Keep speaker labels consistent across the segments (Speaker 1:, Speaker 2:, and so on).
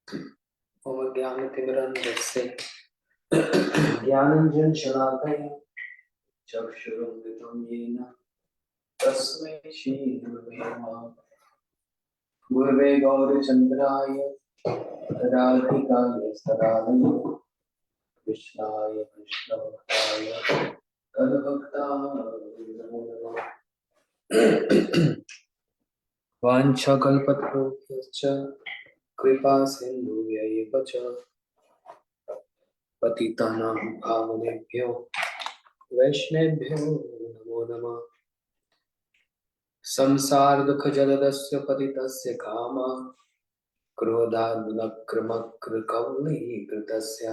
Speaker 1: ओम ज्ञानतिमिरन्धस्य ज्ञानञ्जनशलाकया चक्षुरुन्मिलितं येन तस्मै श्रीगुरवे नमः। गुरवे गौरचन्द्राय राधिकाय सदानन्दे कृष्णाय कृष्णभक्ताय तद्भक्ताय नमो नमः। वाञ्छाकल्पतरुभ्यश्च कृपा सिन्धुभ्यैव च पतितानां पावनेभ्यो वैष्णवेभ्यो नमो नमः। संसार दुख जलदस्य पतितस्य कामा क्रोधादुनक्रमकृकौलीकृतस्य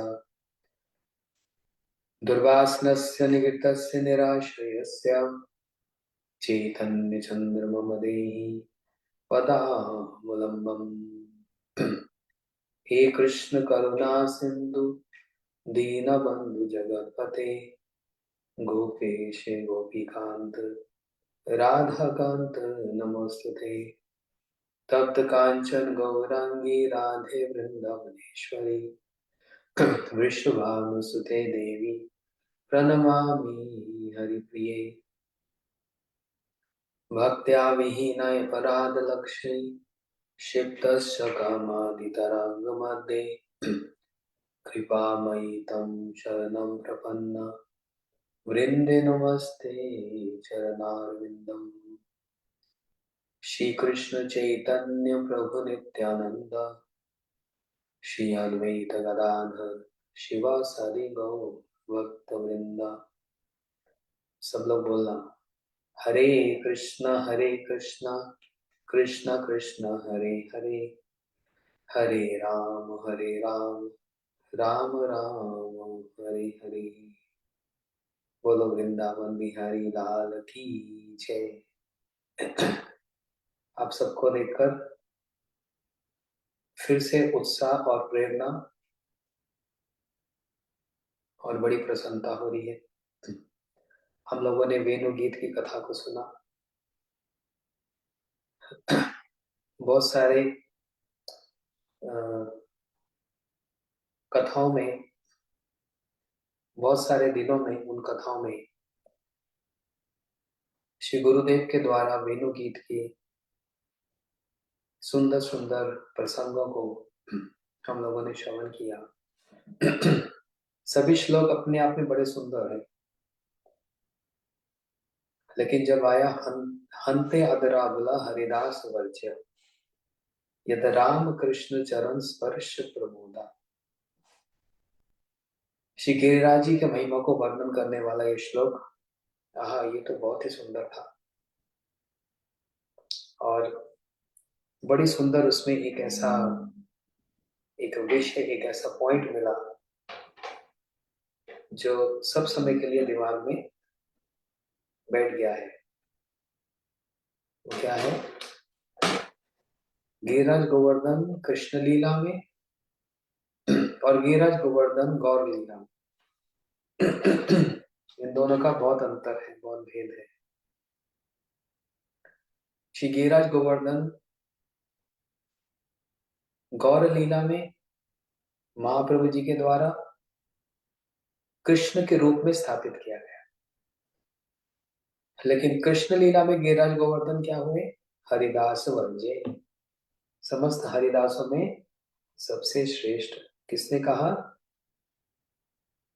Speaker 1: दुर्वासनस्य निवृत्तस्य निराश्रयस्य चैतन्यचन्द्रममदेहि पदावलम्बम्। हे कृष्ण करुणा सिंधु दीनबंधु जगत्पते गोपेश गोपीकांत राधाकांत नमोस्तुते। तप्त कांचन गौरांगी राधे वृंदावनेश्वरी वृषभानुसुते देवी प्रणमामि हरिप्रिये। भक्त्या विहीनय पराधलक्ष्मी क्षिप्तस्य कामादितरङ्गमध्ये कृपामयि तं शरणं प्रपन्ना वृन्दे नमस्ते चरणारविन्दम्। श्री कृष्ण चैतन्य प्रभु नित्यानंद श्री अद्वैत गदाधर शिवासादि गौर भक्त वृंदा। सब लोग बोलना हरे कृष्ण कृष्ण कृष्ण हरे हरे हरे राम राम राम हरे हरे। बोलो वृंदावन बिहारी लाल की जय। आप सबको देखकर फिर से उत्साह और प्रेरणा और बड़ी प्रसन्नता हो रही है। हम लोगों ने वेणु गीत की कथा को सुना। बहुत सारे कथाओं में, बहुत सारे दिनों में उन कथाओं में श्री गुरुदेव के द्वारा वेणु गीत के सुंदर सुंदर प्रसंगों को हम लोगों ने श्रवण किया। सभी श्लोक अपने आप में बड़े सुंदर हैं, लेकिन जब आया हंते अदराबला हरिदास वर्ज्य यद राम कृष्ण चरण स्पर्श प्रमोदा। श्री गिरिराज जी के महिमा को वर्णन करने वाला ये श्लोक, ये तो बहुत ही सुंदर था। और बड़ी सुंदर उसमें एक विषय, एक ऐसा पॉइंट मिला जो सब समय के लिए दिमाग में बैठ गया है। वो क्या है? गिरिराज गोवर्धन कृष्ण लीला में और गिरिराज गोवर्धन गौर लीला में इन दोनों का बहुत अंतर है, बहुत भेद है। श्री गिरिराज गोवर्धन गौर लीला में महाप्रभु जी के द्वारा कृष्ण के रूप में स्थापित किया गया, लेकिन कृष्ण लीला में गिरिराज गोवर्धन क्या हुए? हरिदास वर्जे। समस्त हरिदासों में सबसे श्रेष्ठ किसने कहा?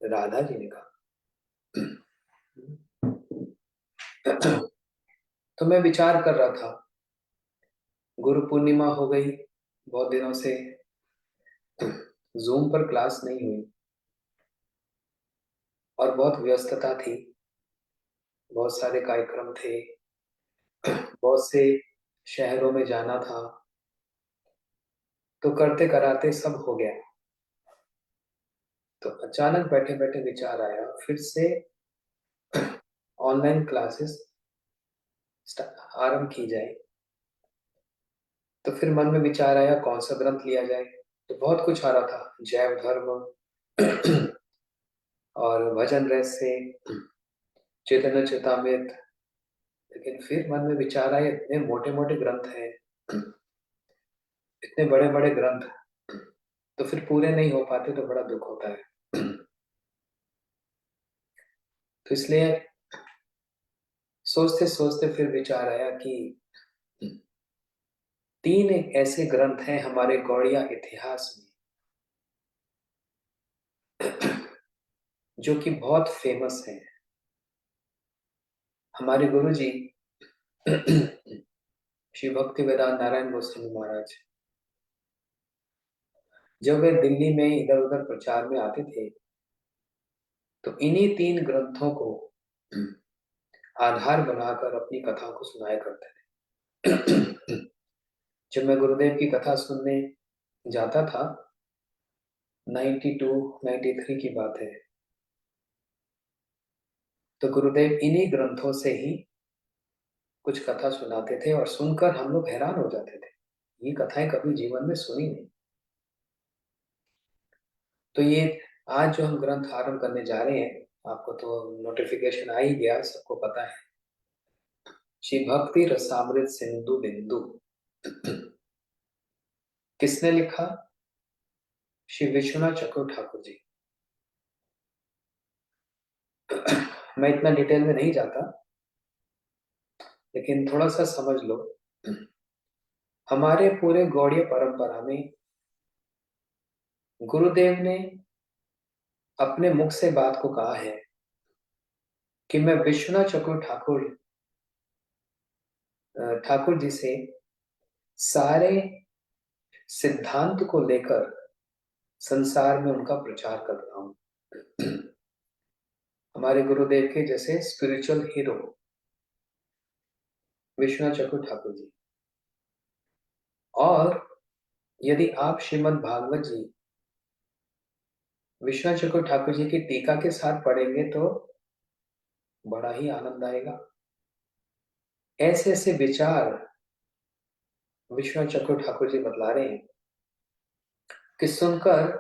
Speaker 1: राधा जी ने कहा। तो मैं विचार कर रहा था, गुरु पूर्णिमा हो गई, बहुत दिनों से जूम पर क्लास नहीं हुई और बहुत व्यस्तता थी, बहुत सारे कार्यक्रम थे, बहुत से शहरों में जाना था, तो करते कराते सब हो गया। तो अचानक बैठे बैठे विचार आया फिर से ऑनलाइन क्लासेस आरंभ की जाए। तो फिर मन में विचार आया कौन सा ग्रंथ लिया जाए। तो बहुत कुछ आ रहा था, जैव धर्म और भजन रस से चैतन्य चेतामृत। लेकिन फिर मन में विचार आया इतने मोटे मोटे ग्रंथ हैं, इतने बड़े बड़े ग्रंथ, तो फिर पूरे नहीं हो पाते तो बड़ा दुख होता है। तो इसलिए सोचते सोचते फिर विचार आया कि तीन एक ऐसे ग्रंथ हैं हमारे गौड़िया इतिहास में जो कि बहुत फेमस हैं। हमारे गुरु जी श्री भक्ति वेदांत नारायण गोस्वामी महाराज, जब वे दिल्ली में इधर उधर प्रचार में आते थे तो इन्हीं तीन ग्रंथों को आधार बनाकर अपनी कथाओं को सुनाया करते थे। जब मैं गुरुदेव की कथा सुनने जाता था, 92 93 की बात है, तो गुरुदेव इन्हीं ग्रंथों से ही कुछ कथा सुनाते थे और सुनकर हम लोग हैरान हो जाते थे। ये कथाएं कभी जीवन में सुनी नहीं। तो ये आज जो हम ग्रंथ आरंभ करने जा रहे हैं, आपको तो नोटिफिकेशन आ ही गया, सबको पता है, श्री भक्ति रसामृत सिंधु बिंदु। किसने लिखा? श्री विश्वनाथ चक्रवर्ती ठाकुर जी। मैं इतना डिटेल में नहीं जाता, लेकिन थोड़ा सा समझ लो। हमारे पूरे गौड़ीय परंपरा में गुरुदेव ने अपने मुख से बात को कहा है कि मैं विश्वनाथ चक्रवर्ती ठाकुर जी से सारे सिद्धांत को लेकर संसार में उनका प्रचार कर रहा हूं। हमारे गुरुदेव के जैसे स्पिरिचुअल हीरो विश्वनाथ चक्रवर्ती ठाकुर जी। और यदि आप श्रीमद् भागवत जी विश्वनाथ चक्रवर्ती ठाकुर जी की टीका के साथ पढ़ेंगे तो बड़ा ही आनंद आएगा। ऐसे ऐसे विचार विश्वनाथ चक्रवर्ती ठाकुर जी बतला रहे हैं कि सुनकर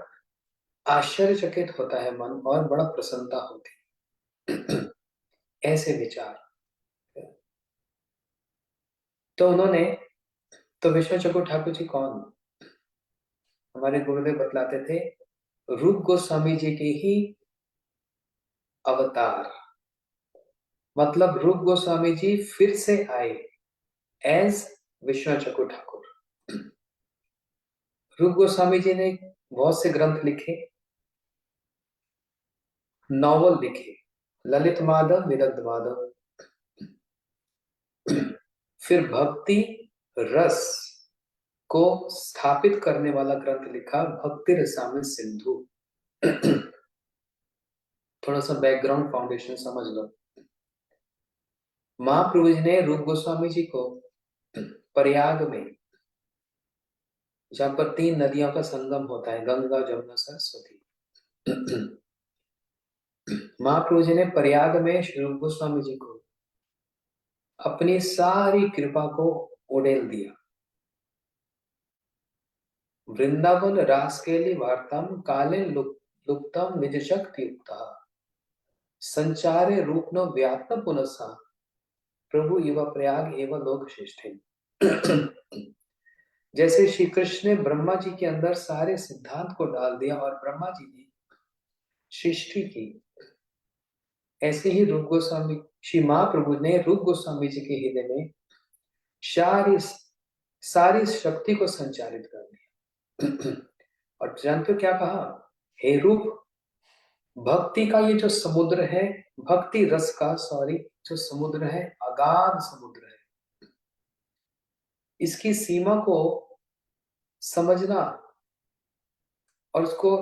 Speaker 1: आश्चर्यचकित होता है मन और बड़ा प्रसन्नता होती। ऐसे विचार। तो उन्होंने, तो विश्वनाथ चक्रवर्ती ठाकुर जी कौन? हमारे गुरुदेव बतलाते थे रूप गोस्वामी जी के ही अवतार। मतलब रूप गोस्वामी जी फिर से आए एज विश्वनाथ चक्रवर्ती ठाकुर। रूप गोस्वामी जी ने बहुत से ग्रंथ लिखे, नॉवल लिखे, ललित माधव, विदग्ध माधव। फिर भक्ति रस को स्थापित करने वाला ग्रंथ लिखा भक्ति रसामृत सिंधु। थोड़ा सा बैकग्राउंड फाउंडेशन समझ लो। महाप्रभु जी ने रूप गोस्वामी जी को प्रयाग में, जहां पर तीन नदियों का संगम होता है, गंगा जमुना सरस्वती, महाप्रभु जी ने प्रयाग में श्री रूप गोस्वामी जी को अपनी सारी कृपा को उड़ेल दिया। वृंदावन रासकेली वार्तम काले लुप्तम निज शक्ति युक्ता संचारे रूप न व्यात्म पुनसा प्रभु युवा प्रयाग एवं लोक श्रेष्ठे। जैसे श्री कृष्ण ने ब्रह्मा जी के अंदर सारे सिद्धांत को डाल दिया और ब्रह्मा जी ने सृष्टि की, ऐसे ही रूप गोस्वामी श्री महाप्रभु ने रूप गोस्वामी जी के हृदय में सारी सारी शक्ति को संचारित कर दिया। और जानते हो क्या कहा? हे रूप, भक्ति का ये जो समुद्र है, भक्ति रस का सॉरी जो समुद्र है, अगाध समुद्र है, इसकी सीमा को समझना और उसको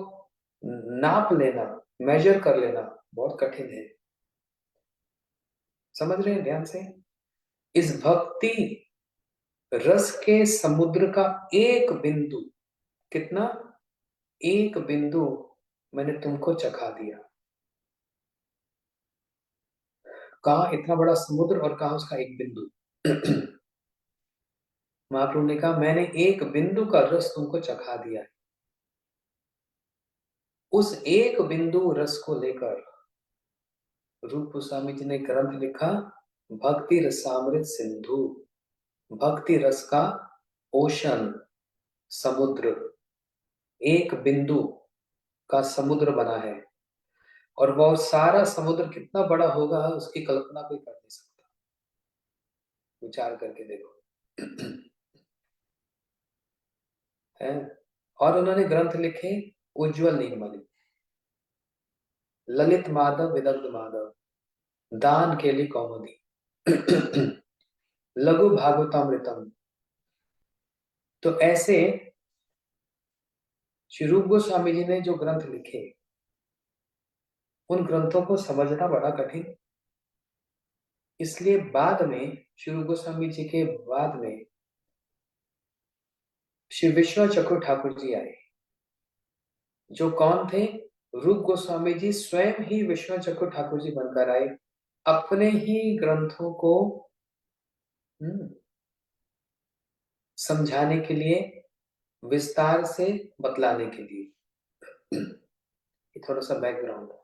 Speaker 1: नाप लेना, मेजर कर लेना बहुत कठिन है। समझ रहे हैं ध्यान से? इस भक्ति रस के समुद्र का एक बिंदु, कितना? एक बिंदु मैंने तुमको चखा दिया। कहा इतना बड़ा समुद्र और कहा उसका एक बिंदु। महाप्रभु ने कहा मैंने एक बिंदु का रस तुमको चखा दिया है। उस एक बिंदु रस को लेकर रूप गोस्वामी जी ने ग्रंथ लिखा भक्ति रसामृत सिंधु। भक्ति रस का ओशन, समुद्र। एक बिंदु का समुद्र बना है, और वो सारा समुद्र कितना बड़ा होगा उसकी कल्पना कोई कर नहीं सकता। विचार करके देखो। है। और उन्होंने ग्रंथ लिखे उज्जवल नीलमणि, ललित माधव विदग्ध माधव, दान केली कौमुदी, लघु भागवतामृतम। तो ऐसे श्री रूप गोस्वामी जी ने जो ग्रंथ लिखे, उन ग्रंथों को समझना बड़ा कठिन, इसलिए बाद में श्री रूप गोस्वामी जी के बाद में श्री विश्वनाथ चक्रु ठाकुर जी आए, जो कौन थे? रूप गोस्वामी जी स्वयं ही विश्वनाथ चक्रु ठाकुर जी बनकर आए, अपने ही ग्रंथों को समझाने के लिए, विस्तार से बतलाने के लिए। ये थोड़ा सा बैकग्राउंड है।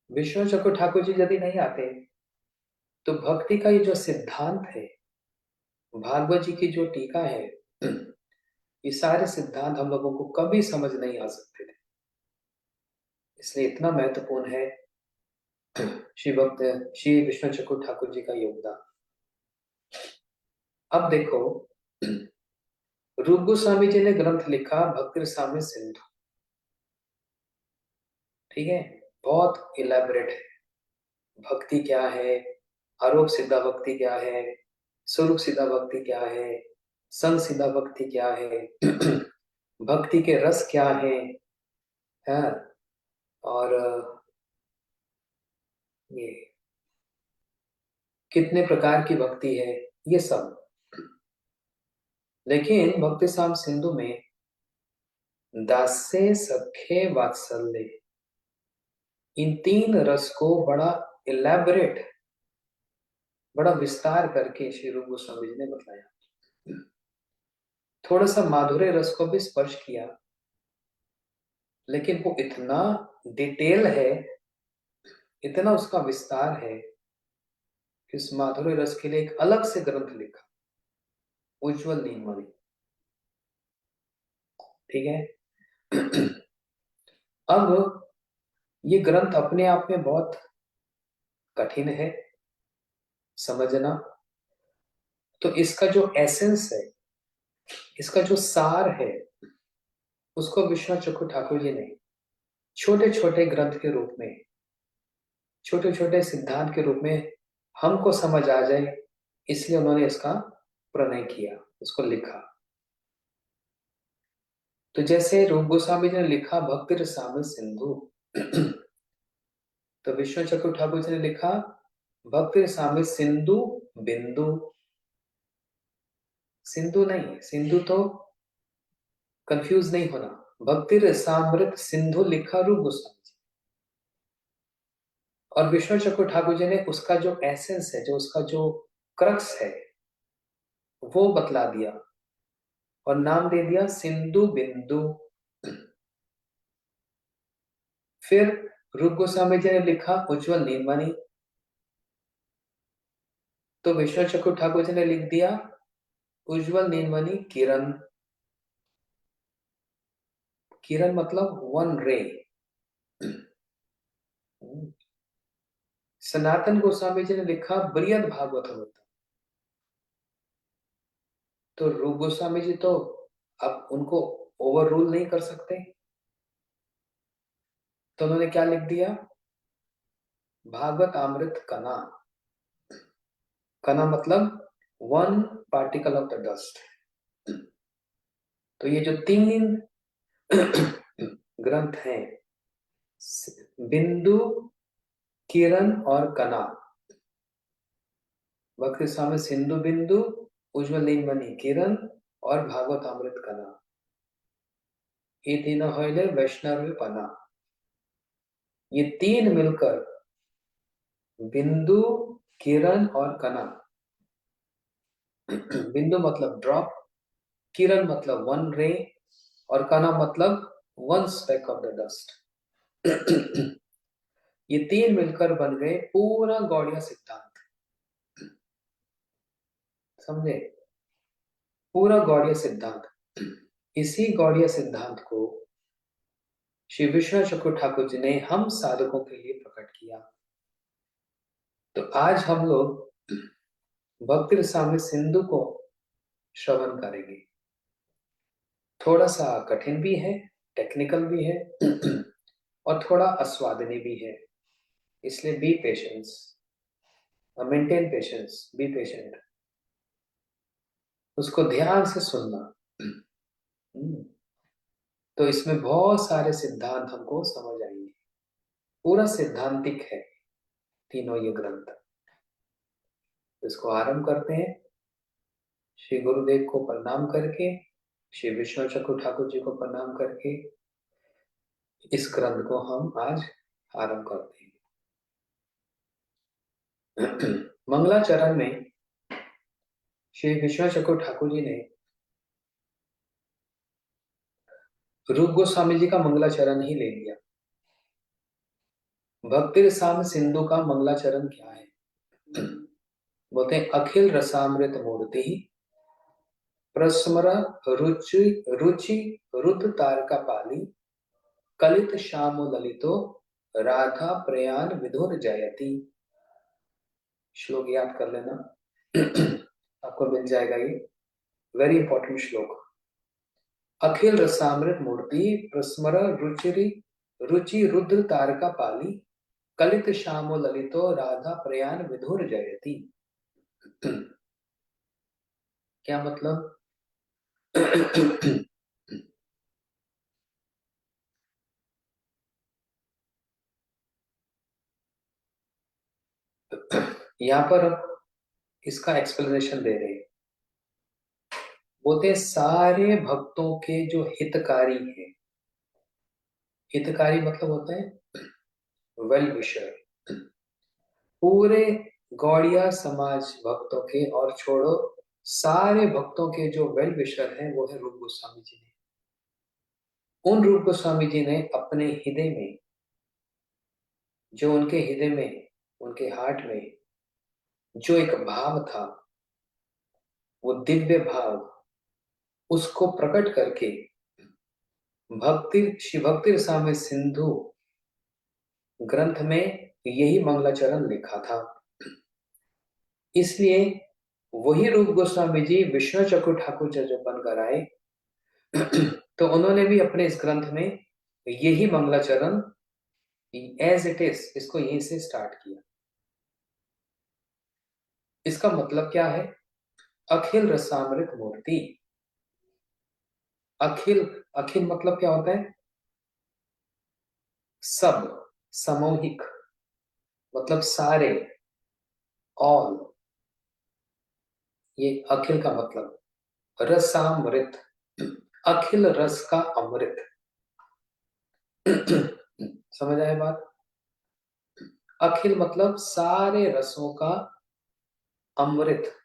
Speaker 1: विश्वनाथ चक्रु ठाकुर जी यदि नहीं आते तो भक्ति का ये जो सिद्धांत है, भागवत जी की जो टीका है, ये सारे सिद्धांत हम लोगों को कभी समझ नहीं आ सकते थे। इसलिए इतना महत्वपूर्ण है श्री भक्त श्री विश्वनाथ चक्रु ठाकुर जी का योगदान। अब देखो, रूप गोस्वामी जी ने ग्रंथ लिखा भक्ति रसामृत सिंधु। ठीक है, बहुत इलेबोरेट है। भक्ति क्या है, आरोप सिद्धा भक्ति क्या है, स्वरूप सिद्धा भक्ति क्या है, संग सिद्धा भक्ति क्या है, भक्ति के रस क्या है, और ये कितने प्रकार की भक्ति है, ये सब। लेकिन भक्ति साम सिंधु में दास्य सखे वात्सल्य, इन तीन रस को बड़ा इलेबोरेट, बड़ा विस्तार करके श्री रूप गोस्वामी जी ने बताया। थोड़ा सा माधुर्य रस को भी स्पर्श किया, लेकिन वो इतना डिटेल है, इतना उसका विस्तार है कि उस माधुर्य रस के लिए एक अलग से ग्रंथ लिखा, उज्जवल नीलमणि। ठीक है। अब ये ग्रंथ अपने आप में बहुत कठिन है समझना। तो इसका जो एसेंस है, इसका जो सार है, उसको विश्वनाथ चक्रु ठाकुर जी ने छोटे छोटे ग्रंथ के रूप में, छोटे छोटे सिद्धांत के रूप में हमको समझ आ जाए, इसलिए उन्होंने इसका प्रणय किया, इसको लिखा। तो जैसे रूप गोस्वामी जी ने लिखा भक्ति रसामृत सिंधु, तो विश्वनाथ चक्रु ठाकुर जी ने लिखा भक्ति रसामृत सिंधु बिंदु। सिंधु नहीं, सिंधु तो कंफ्यूज नहीं होना, भक्ति रसामृत सिंधु लिखा रूप गोस्वामी जी, और विष्णु चक्रु ठाकुर जी ने उसका जो एसेंस है, जो उसका जो क्रक्स है, वो बतला दिया और नाम दे दिया सिंधु बिंदु। फिर रूप गोस्वामी जी ने लिखा उज्जवल नीलमणि, तो विष्णु चक्रु ठाकुर जी ने लिख दिया उज्जवल नीलमणि किरण। किरण मतलब वन रे। सनातन गोस्वामी जी ने लिखा बृहद भागवत। तो रूप गोस्वामी जी तो अब उनको ओवर रूल नहीं कर सकते, तो उन्होंने क्या लिख दिया, भागवत अमृत कना। कना मतलब one particle of the dust. तो ये जो तीन ग्रंथ हैं, बिंदु, किरण और कना, भक्ति स्वामी सिंधु बिंदु, उज्जवल नीलमणि किरण और भागवत अमृत कना, ये तीनों हईले वैष्णव पना। ये तीन मिलकर बिंदु, किरण और कना। बिंदु मतलब ड्रॉप, किरण मतलब वन रे, और कना मतलब one speck of the dust. ये तीन मिलकर बन गए पूरा गौड़िया सिद्धांत। समझे? पूरा गौड़ीय सिद्धांत, इसी गौड़ीय सिद्धांत को श्री विश्वनाथ चक्रवर्ती ठाकुर जी ने हम साधकों के लिए प्रकट किया। तो आज हम लोग भक्ति रसामृत सिंधु को श्रवण करेंगे। थोड़ा सा कठिन भी है, टेक्निकल भी है और थोड़ा आस्वादनीय भी है, इसलिए B patience, maintain patience, be patient, उसको ध्यान से सुनना। तो इसमें बहुत सारे सिद्धांत हमको समझ आएंगे। पूरा सिद्धांतिक है तीनों ये ग्रंथ। इसको आरंभ करते हैं श्री गुरुदेव को प्रणाम करके, श्री विश्वनाथ चक्रवर्ती ठाकुर जी को प्रणाम करके इस ग्रंथ को हम आज आरंभ करते हैं। मंगलाचरण में श्री विश्वनाथ चक्रवर्ती ठाकुर जी ने रूप गोस्वामी जी का मंगलाचरण ही ले लिया। भक्ति रसामृत सिंधु का मंगलाचरण क्या है? बोलते हैं अखिल रसामृत मूर्ति प्रस्मर रुचि रुचि रुद्र तारका पाली कलित श्याम ललितो राधा प्रयाण विधुर जयति। श्लोक याद कर लेना आपको मिल जाएगा ये वेरी इंपॉर्टेंट श्लोक। अखिल रसामृत मूर्ति प्रस्मर रुचि रुचि रुद्र तारका पाली कलित श्यामो ललितो राधा प्रयाण विधुर जयति। क्या मतलब? यहां पर हम इसका एक्सप्लेनेशन दे रहे हैं। बोलते हैं सारे भक्तों के जो हितकारी हैं, हितकारी मतलब होता है वेल विशर, पूरे गौड़िया समाज भक्तों के, और छोड़ो सारे भक्तों के जो वेल विशर हैं वो है रूप गोस्वामी जी ने। उन रूप गोस्वामी जी ने अपने हृदय में, जो उनके हृदय में, उनके हार्ट में जो एक भाव था, वो दिव्य भाव, उसको प्रकट करके भक्ति श्री भक्ति रसामृत सिंधु ग्रंथ में यही मंगलाचरण लिखा था। इसलिए वही रूप गोस्वामी जी विश्वनाथ चक्रवर्ती ठाकुर जब बनकर आए तो उन्होंने भी अपने इस ग्रंथ में यही मंगलाचरण एज इट इज, इसको यहीं से स्टार्ट किया। इसका मतलब क्या है? अखिल रसामृत मूर्ति। अखिल, अखिल मतलब क्या होता है? सब, सामूहिक, मतलब सारे, ऑल, ये अखिल का मतलब। रसामृत, अखिल रस का अमृत। समझ आए बात? अखिल मतलब सारे रसों का अमृत।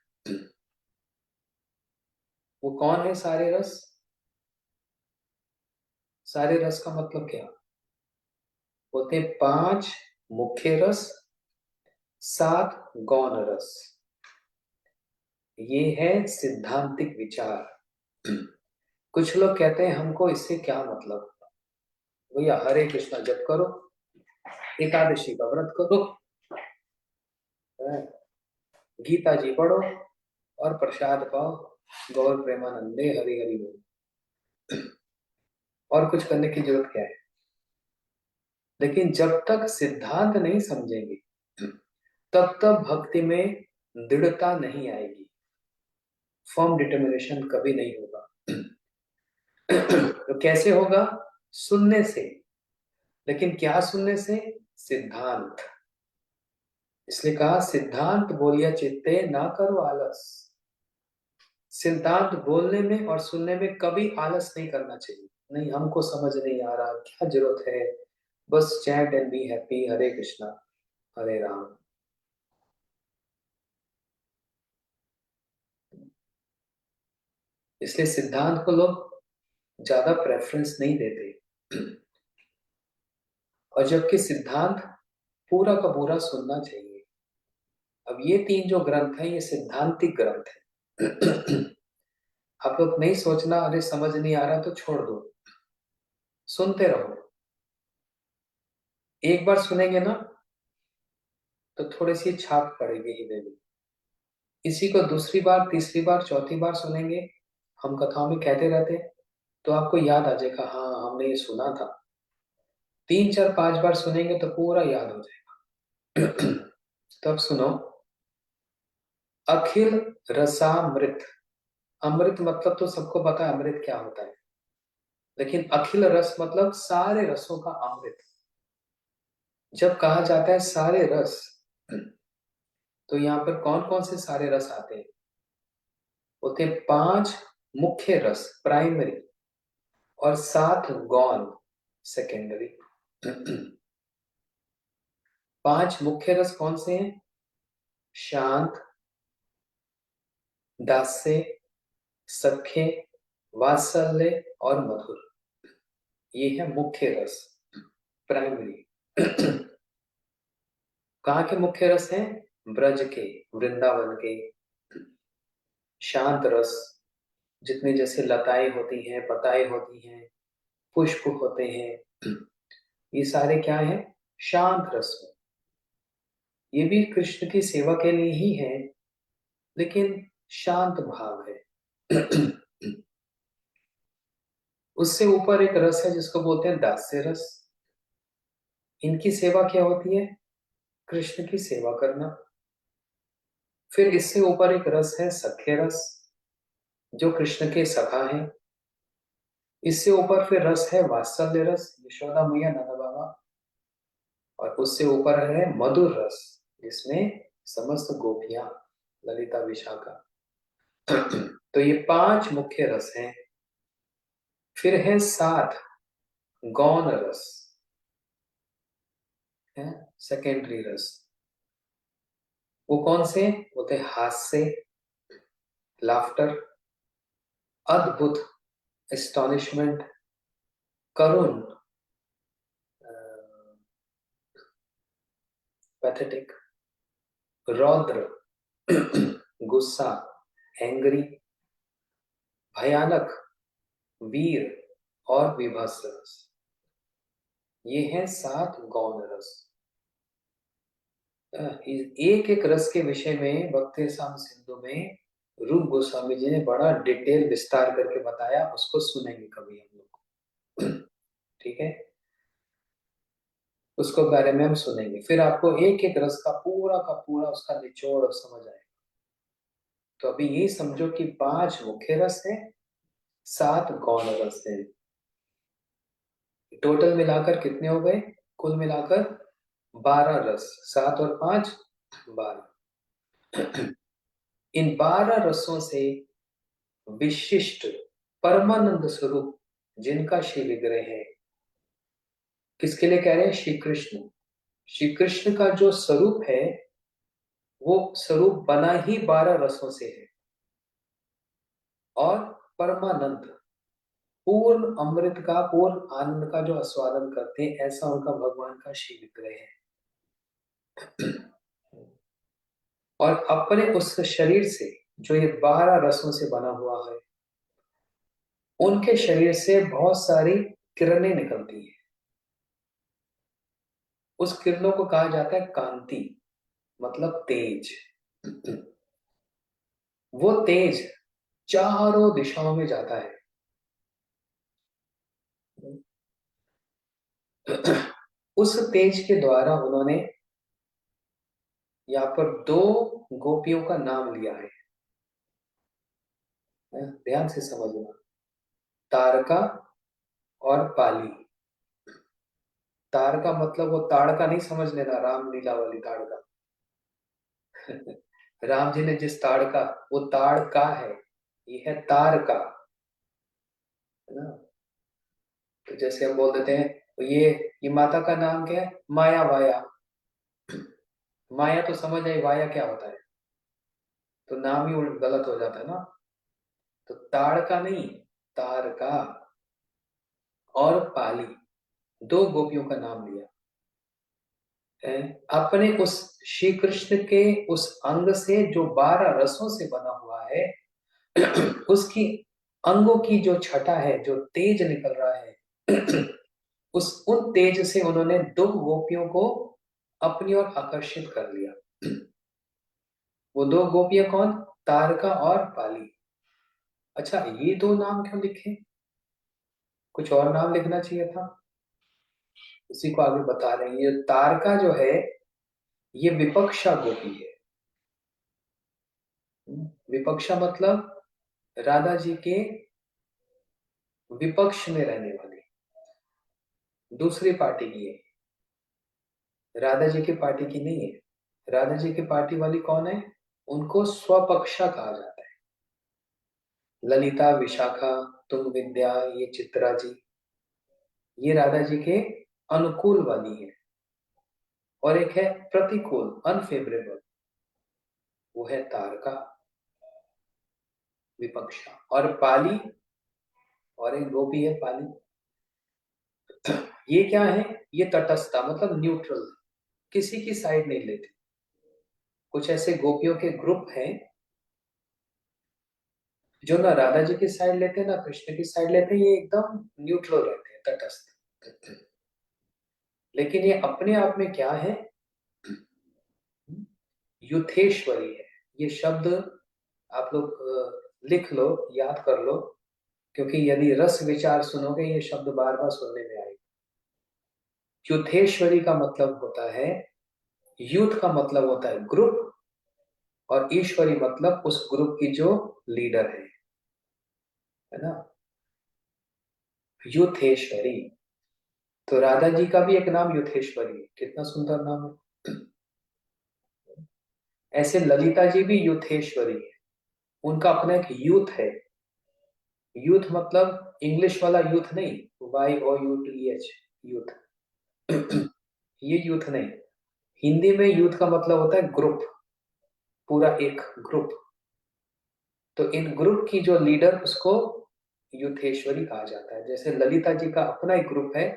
Speaker 1: वो कौन है सारे रस? सारे रस का मतलब क्या? होते हैं 5 मुख्य रस, 7 गौण रस। ये है सिद्धांतिक विचार। कुछ लोग कहते हैं हमको इससे क्या मतलब? भैया हरे कृष्णा जप करो, एकादशी का व्रत करो, गीता जी पढ़ो और प्रसाद पाओ, गौर प्रेमानंदे हरि हरि बोल। और कुछ करने की जरूरत क्या है? लेकिन जब तक सिद्धांत नहीं समझेंगे तब तक भक्ति में दृढ़ता नहीं आएगी, फर्म डिटर्मिनेशन कभी नहीं होगा। तो कैसे होगा? सुनने से। लेकिन क्या सुनने से? सिद्धांत। इसलिए कहा सिद्धांत बोलिया चित्ते ना करो आलस। सिद्धांत बोलने में और सुनने में कभी आलस नहीं करना चाहिए। नहीं, हमको समझ नहीं आ रहा, क्या जरूरत है, बस चैट एंड बी हैप्पी, हरे कृष्णा हरे राम। इसलिए सिद्धांत को लोग ज्यादा प्रेफरेंस नहीं देते, और जबकि सिद्धांत पूरा का पूरा सुनना चाहिए। अब ये 3 जो ग्रंथ हैं ये सिद्धांतिक ग्रंथ है। आप लोग नहीं सोचना अरे समझ नहीं आ रहा तो छोड़ दो, सुनते रहो। एक बार सुनेंगे ना तो थोड़ी सी छाप पड़ेगी हृदय में। इसी को दूसरी बार, तीसरी बार, चौथी बार सुनेंगे, हम कथाओं में कहते रहते हैं, तो आपको याद आ जाएगा, हाँ हमने ये सुना था। 3 4 5 बार सुनेंगे तो पूरा याद हो जाएगा। तब सुनो, अखिल रसामृत। अमृत मतलब तो सबको पता है अमृत क्या होता है, लेकिन अखिल रस मतलब सारे रसों का अमृत। जब कहा जाता है सारे रस, तो यहाँ पर कौन कौन से सारे रस आते हैं? होते हैं 5 मुख्य रस प्राइमरी, और 7 गौण सेकेंडरी। 5 मुख्य रस कौन से हैं? शांत, दास्य, सख्य, वात्सल्य और मधुर। ये है मुख्य रस प्राइमरी। कहाँ के मुख्य रस हैं? ब्रज के, वृंदावन के। शांत रस, जितने जैसे लताएं होती हैं, पताएं होती हैं, पुष्प होते हैं, ये सारे क्या हैं? शांत रस में। ये भी कृष्ण की सेवा के लिए ही है, लेकिन शांत भाव है। उससे ऊपर एक रस है जिसको बोलते हैं दास्य रस। इनकी सेवा क्या होती है? कृष्ण की सेवा करना। फिर इससे ऊपर एक रस है सख्य रस, जो कृष्ण के सखा है। इससे ऊपर फिर रस है वात्सल्य रस, यशोदा मैया, नंद बाबा। और उससे ऊपर है मधुर रस, जिसमें समस्त गोपियां, ललिता विशाखा। तो ये 5 मुख्य रस हैं। फिर है 7 गौण रस, है सेकेंडरी रस। वो कौन से? बोलते हास्य, लाफ्टर, अद्भुत, एस्टोनिशमेंट, करुण, पैथेटिक, रौद्र, गुस्सा, एंग्री, भयानक, वीर और विभत्स रस। ये है 7 गौण रस। एक एक रस के विषय में भक्ति साम सिंधु में रूप गोस्वामी जी ने बड़ा डिटेल विस्तार करके बताया, उसको सुनेंगे कभी हम लोग। ठीक है, उसको बारे में हम सुनेंगे, फिर आपको एक एक रस का पूरा उसका निचोड़ समझ आएगा। तो अभी ये समझो कि 5 मुख्य रस है, 7 गौण रस है। टोटल मिलाकर कितने हो गए? कुल मिलाकर 12 रस। 7 और 5 12। इन 12 रसों से विशिष्ट परमानंद स्वरूप जिनका श्री विग्रह है, किसके लिए कह रहे हैं? श्री कृष्ण। श्री कृष्ण का जो स्वरूप है, वो स्वरूप बना ही 12 रसों से है। और परमानंद, पूर्ण अमृत का, पूर्ण आनंद का जो आस्वादन करते हैं, ऐसा उनका भगवान का श्री विग्रह है। और अपने उस शरीर से, जो ये 12 रसों से बना हुआ है, उनके शरीर से बहुत सारी किरणें निकलती हैं। उस किरणों को कहा जाता है कांति, मतलब तेज। वो तेज चारों दिशाओं में जाता है। उस तेज के द्वारा उन्होंने यहाँ पर 2 गोपियों का नाम लिया है। ध्यान से समझना, तारका और पाली। तारका मतलब वो ताड़का नहीं समझ लेना, रामलीला वाली ताड़का। राम जी ने जिस ताड़का, वो ताड़का है, ये है तारका, है ना। तो जैसे हम बोल देते हैं, तो ये माता का नाम क्या है? माया वाया। माया तो समझ आई, वाया क्या होता है? तो नाम ही गलत हो जाता है ना। तो ताड़का नहीं, तारका और पाली, 2 गोपियों का नाम लिया है। अपने उस श्री कृष्ण के उस अंग से जो 12 रसों से बना हुआ है, उसकी अंगों की जो छटा है, जो तेज निकल रहा है उन तेज से उन्होंने दो गोपियों को अपनी ओर आकर्षित कर लिया। वो दो गोपियां कौन? तारका और पाली। अच्छा, ये दो नाम क्यों लिखे? कुछ और नाम लिखना चाहिए था। उसी को आगे बता रहे हैं। ये तारका जो है, ये विपक्षा गोपी है। विपक्षा मतलब राधा जी के विपक्ष में रहने वाली, दूसरी पार्टी की है, राधा जी की पार्टी की नहीं है। राधा जी की पार्टी वाली कौन है? उनको स्वपक्षा कहा जाता है। ललिता, विशाखा, तुंग विद्या, ये चित्रा जी, ये राधा जी के अनुकूल वाली है। और एक है प्रतिकूल, अनफेवरेबल, वो है तारका, विपक्षा। और पाली, और एक गोपी है पाली। ये क्या है? ये तटस्थता, मतलब न्यूट्रल, किसी की साइड नहीं लेती। कुछ ऐसे गोपियों के ग्रुप हैं जो ना राधा जी की साइड लेते हैं ना कृष्ण की साइड लेते हैं, ये एकदम न्यूट्रल रहते हैं, तटस्थ। लेकिन ये अपने आप में क्या है? युथेश्वरी है। ये शब्द आप लोग लिख लो, याद कर लो, क्योंकि यदि रस विचार सुनोगे ये शब्द बार बार सुनने में आएगा। युथेश्वरी का मतलब होता है, यूथ का मतलब होता है ग्रुप, और ईश्वरी मतलब उस ग्रुप की जो लीडर है ना, युथेश्वरी। तो राधा जी का भी एक नाम युथेश्वरी है, कितना सुंदर नाम है। ऐसे ललिता जी भी युथेश्वरी है, उनका अपना एक यूथ है। यूथ मतलब इंग्लिश वाला यूथ नहीं, YOUTH, यूथ। ये यूथ नहीं, हिंदी में यूथ का मतलब होता है ग्रुप, पूरा एक ग्रुप। तो इन ग्रुप की जो लीडर, उसको युथेश्वरी कहा जाता है। जैसे ललिता जी का अपना एक ग्रुप है,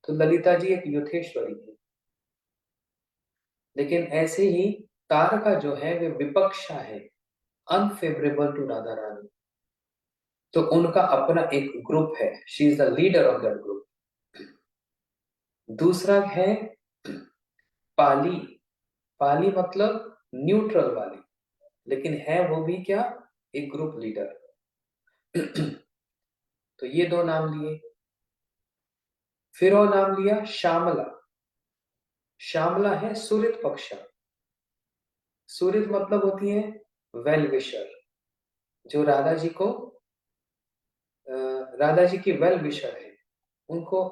Speaker 1: तो ललिता जी एक युथेश्वरी है। लेकिन ऐसे ही तारका जो है वे विपक्षा है, अनफेवरेबल टू राधा रानी। तो उनका अपना एक ग्रुप है, she is the leader of that group. दूसरा है पाली। पाली मतलब न्यूट्रल वाली, लेकिन है वो भी क्या? एक ग्रुप लीडर। तो ये दो नाम लिए। फिर और नाम लिया श्यामला। श्यामला है सूर्य पक्षा। सूर्य मतलब होती है वेल विशर, जो राधा जी को राधा जी की वेल विशर है, उनको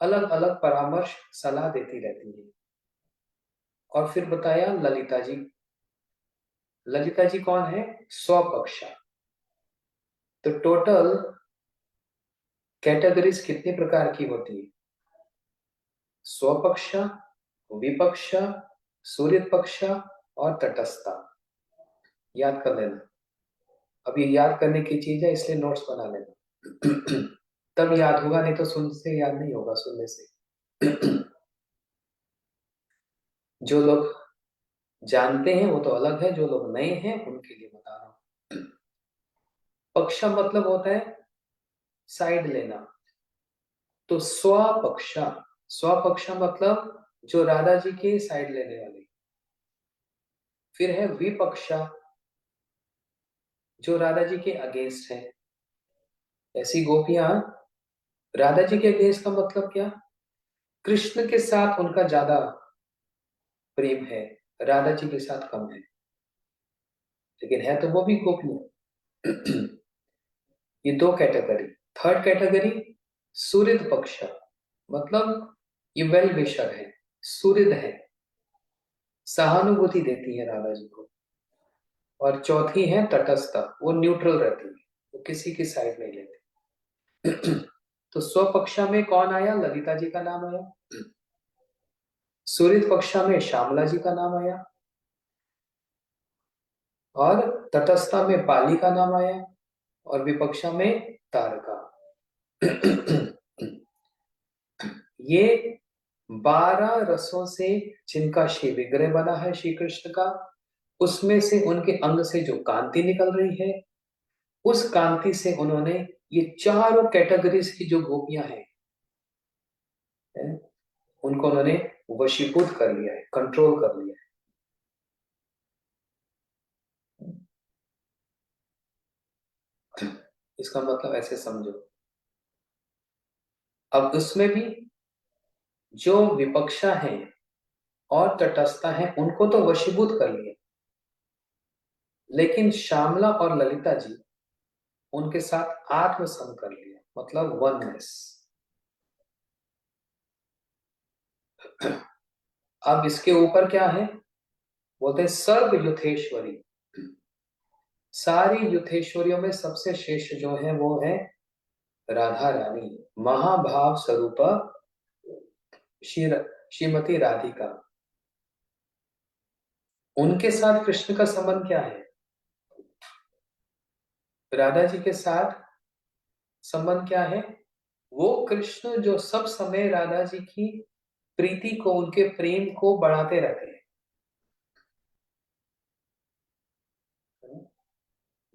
Speaker 1: अलग अलग परामर्श सलाह देती रहती है। और फिर बताया ललिता जी। ललिता जी कौन है? स्वपक्षा। तो टोटल कैटेगरीज कितनी प्रकार की होती है? स्वपक्ष, विपक्ष, सूर्य पक्ष और तटस्थता। याद कर लेना। अब ये याद करने की चीज है, इसलिए नोट्स बना लेना। तब याद होगा, नहीं तो सुन से याद नहीं होगा, सुनने से। जो लोग जानते हैं वो तो अलग है, जो लोग नए हैं उनके लिए बता रहा हूं। पक्ष मतलब होता है साइड लेना। तो स्वपक्ष, स्वपक्ष मतलब जो राधा जी के साइड लेने वाले। फिर है विपक्ष, जो राधा जी के अगेंस्ट है। ऐसी गोपियां राधा जी के अगेंस्ट का मतलब क्या? कृष्ण के साथ उनका ज्यादा प्रेम है, राधा जी के साथ कम है, लेकिन है तो वो भी गोपियां। ये दो कैटेगरी। थर्ड कैटेगरी सूर्य पक्ष, मतलब ये वेल विशर है, सूर्य है, सहानुभूति देती है राधा जी को। और चौथी है तटस्थ, वो न्यूट्रल रहती है, वो किसी की साइड नहीं लेती। तो स्वपक्षा में कौन आया? ललिता जी का नाम आया। सूर्य पक्षा में श्यामला जी का नाम आया। और तटस्था में पाली का नाम आया। और विपक्षा में तारका। ये 12 रसों से जिनका श्री विग्रह बना है श्री कृष्ण का, उसमें से उनके अंग से जो कांति निकल रही है, उस कांति से उन्होंने ये चारों कैटेगरीज की जो गोपियां हैं, उनको उन्होंने वशीभूत कर लिया है, कंट्रोल कर लिया है। इसका मतलब ऐसे समझो, अब उसमें भी जो विपक्षा है और तटस्थता है उनको तो वशीभूत कर लिया, लेकिन श्यामला और ललिता जी, उनके साथ आत्मसंग कर लिया, मतलब वननेस। अब इसके ऊपर क्या है, बोलते हैं सर्व युथेश्वरी। सारी युथेश्वरियों में सबसे श्रेष्ठ जो है वो है राधा रानी, महाभाव स्वरूपा श्रीमती राधिका। उनके साथ कृष्ण का संबंध क्या है? राधा जी के साथ संबंध क्या है? वो कृष्ण जो सब समय राधा जी की प्रीति को, उनके प्रेम को बढ़ाते रहते हैं,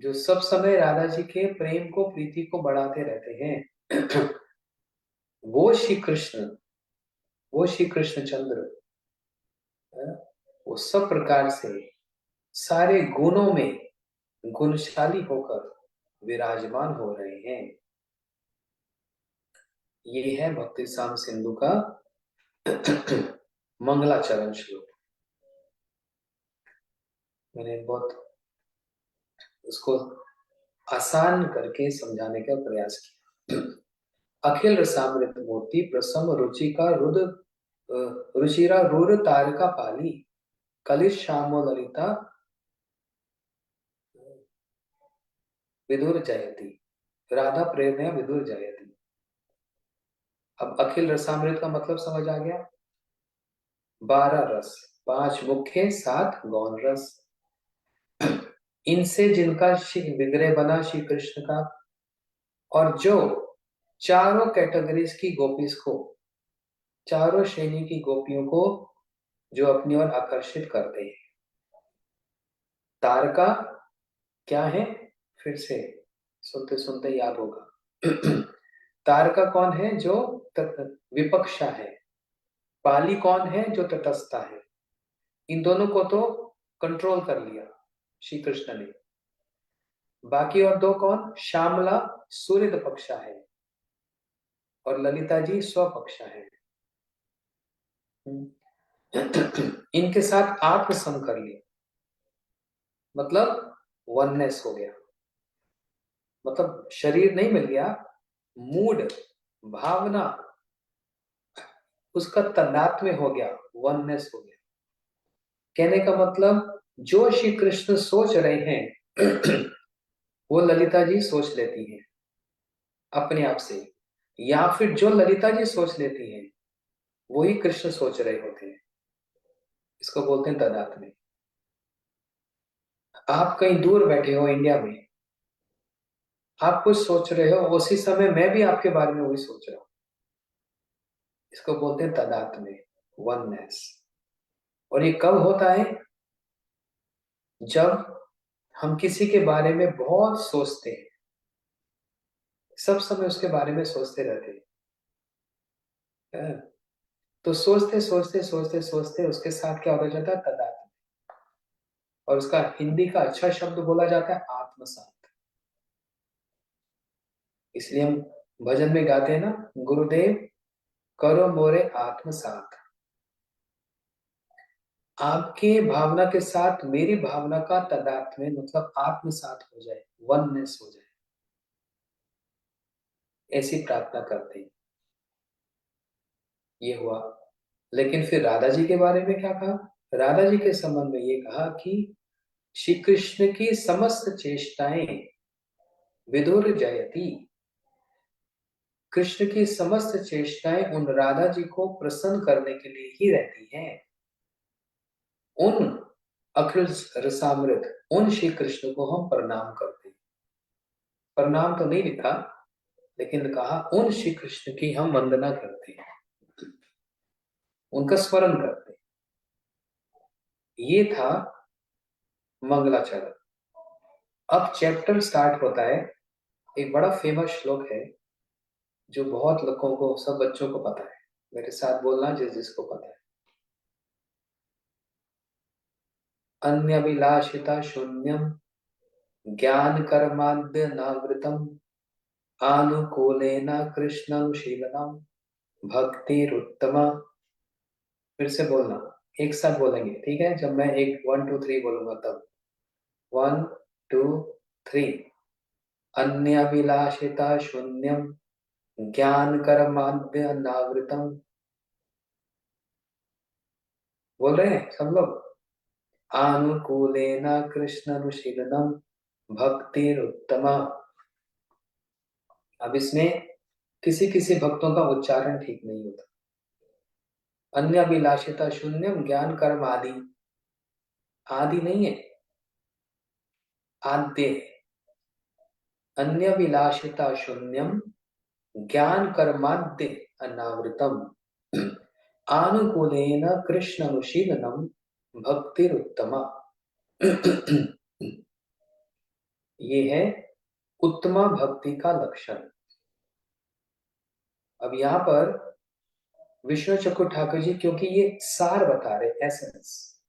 Speaker 1: जो सब समय राधा जी के प्रेम को, प्रीति को बढ़ाते रहते हैं। वो श्री कृष्ण, वो श्री कृष्ण चंद्र, वो सब प्रकार से सारे गुणों में गुणशाली होकर विराजमान हो रहे हैं। ये है भक्ति साम सिंधु का मंगलाचरण श्लोक। मैंने बहुत उसको आसान करके समझाने का प्रयास किया। अखिल रसामृत मूर्ति प्रसम रुचि का रुचिरा रुर तारका पाली कलिश श्यामो ललिता विदुर जयती, राधा प्रेरणा विदुर जयती। अब अखिल रसामृत का मतलब समझ आ गया? 12 रस, 5 मुख्य, 7 गौण रस, इनसे जिनका विग्रह बना श्री कृष्ण का, और जो चारों कैटेगरीज की गोपीज को, चारों श्रेणी की गोपियों को जो अपनी ओर आकर्षित करते हैं। तारका क्या है? फिर से सुनते सुनते याद होगा। तारका कौन है? जो विपक्षा है। पाली कौन है? जो तटस्थता है। इन दोनों को तो कंट्रोल कर लिया श्री कृष्ण ने। बाकी और दो कौन? श्यामला सूर्य पक्षा है और ललिता जी स्वपक्षा है। इनके साथ आत्मसम कर लिया, मतलब वननेस हो गया, मतलब शरीर नहीं मिल गया, मूड, भावना उसका तदात्म्य हो गया, वननेस हो गया। कहने का मतलब जो श्री कृष्ण सोच रहे हैं वो ललिता जी सोच लेती हैं अपने आप से, या फिर जो ललिता जी सोच लेती हैं वही कृष्ण सोच रहे होते हैं। इसको बोलते हैं तदात्म्य। आप कहीं दूर बैठे हो इंडिया में, आप कुछ सोच रहे हो, उसी समय मैं भी आपके बारे में वही सोच रहा हूँ। इसको बोलते हैं तदात्म्य, वननेस। और ये कब होता है? जब हम किसी के बारे में बहुत सोचते हैं, सब समय उसके बारे में सोचते रहते हैं, तो सोचते सोचते सोचते सोचते उसके साथ क्या होता जाता है? तदात्म्य। और उसका हिंदी का अच्छा शब्द बोला जाता है आत्मसात। इसलिए हम भजन में गाते हैं ना, गुरुदेव करो मोरे आत्मसात। आपके भावना के साथ मेरी भावना का तदात्म्य, मतलब आत्मसात हो जाए, वननेस हो जाए, ऐसी प्रार्थना करते हैं। ये हुआ। लेकिन फिर राधा जी के बारे में क्या कहा? राधा जी के संबंध में ये कहा कि श्री कृष्ण की समस्त चेष्टाएं विदुर जयती। कृष्ण की समस्त चेष्टाएं उन राधा जी को प्रसन्न करने के लिए ही रहती हैं। उन अखिल रसामृत, उन श्री कृष्ण को हम प्रणाम करते हैं। प्रणाम तो नहीं लिखा, लेकिन कहा उन श्री कृष्ण की हम वंदना करते हैं, उनका स्मरण करते हैं। ये था मंगलाचरण। अब चैप्टर स्टार्ट होता है। एक बड़ा फेमस श्लोक है जो बहुत लोगों को, सब बच्चों को पता है। मेरे साथ बोलना जिस जिसको पता है। अन्यभिलाषिता शून्यम ज्ञान कर्माद्य नावृतम आनुकूलेन कृष्णनुशीलनम भक्तिरुत्तमा। फिर से बोलना, एक साथ बोलेंगे, ठीक है? जब मैं एक 1 2 3 बोलूंगा तब। 1 2 3। अन्यभिलाषिता शून्यम ज्ञान कर्माद्य नावृतम। बोल रहे हैं सब लोग? आनुकूलेन कृष्णनुशीलनम भक्तिरुत्तमा। अब इसमें किसी किसी भक्तों का उच्चारण ठीक नहीं होता। अन्य अभिलाषिता शून्यम ज्ञान कर्म आदि। आदि नहीं है, आद्य है। अन्य अभिलाषिता शून्यम ज्ञान कर्माद्य अनावृतम आनुकूलेन कृष्ण अनुशीलनम भक्तिरुत्तमा। ये है उत्तमा भक्ति का लक्षण। अब यहाँ पर विष्णु चक्रु ठाकुर जी, क्योंकि ये सार बता रहे, एसेंस,